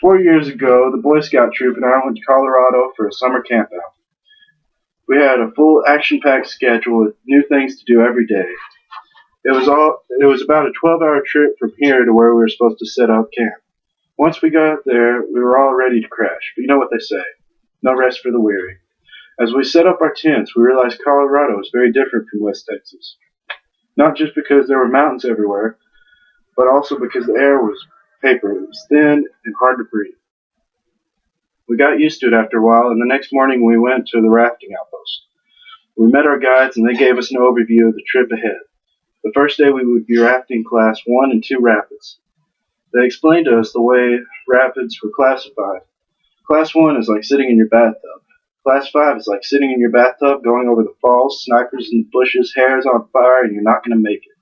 4 years ago, the Boy Scout troop and I went to Colorado for a summer camp out. We had a full action-packed schedule with new things to do every day. It was about a 12-hour trip from here to where we were supposed to set up camp. Once we got there, we were all ready to crash, but you know what they say, no rest for the weary. As we set up our tents, we realized Colorado is very different from West Texas. Not just because there were mountains everywhere, but also because the air was paper. It was thin and hard to breathe. We got used to it after a while, and the next morning we went to the rafting outpost. We met our guides, and they gave us an overview of the trip ahead. The first day we would be rafting Class 1 and 2 rapids. They explained to us the way rapids were classified. Class 1 is like sitting in your bathtub. Class 5 is like sitting in your bathtub, going over the falls, snipers in the bushes, hair's on fire, and you're not going to make it.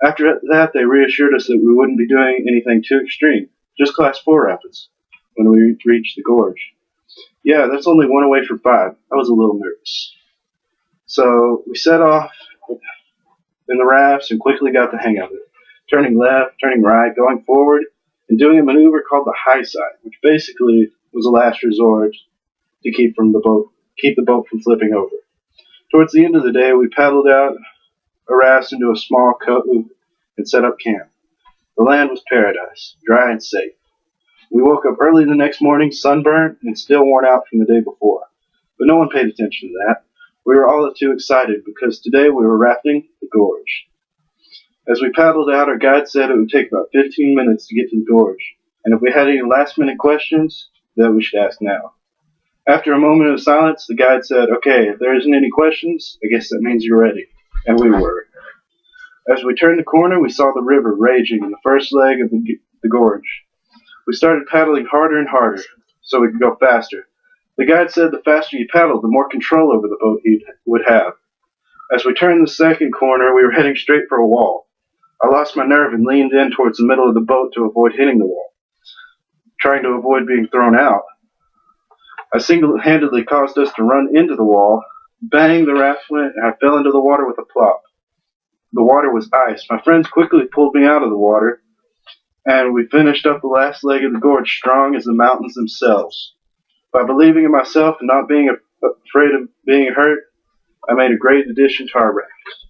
After that, they reassured us that we wouldn't be doing anything too extreme, just Class 4 rapids, when we reached the gorge. Yeah, that's only one away from 5. I was a little nervous. So we set off in the rafts and quickly got the hang of it, turning left, turning right, going forward, and doing a maneuver called the high side, which basically was a last resort to keep the boat from flipping over. Towards the end of the day, we paddled out a raft into a small cove and set up camp. The land was paradise, dry and safe. We woke up early the next morning, sunburnt and still worn out from the day before. But no one paid attention to that. We were all too excited because today we were rafting the gorge. As we paddled out, our guide said it would take about 15 minutes to get to the gorge, and if we had any last-minute questions, that we should ask now. After a moment of silence, the guide said, "Okay, if there isn't any questions, I guess that means you're ready." And we were. As we turned the corner, we saw the river raging in the first leg of the gorge. We started paddling harder and harder so we could go faster. The guide said the faster you paddled, the more control over the boat he would have. As we turned the second corner, we were heading straight for a wall. I lost my nerve and leaned in towards the middle of the boat to avoid hitting the wall, trying to avoid being thrown out. I single-handedly caused us to run into the wall. Bang, the raft went, and I fell into the water with a plop. The water was ice. My friends quickly pulled me out of the water, and we finished up the last leg of the gorge strong as the mountains themselves. By believing in myself and not being afraid of being hurt, I made a great addition to our raft.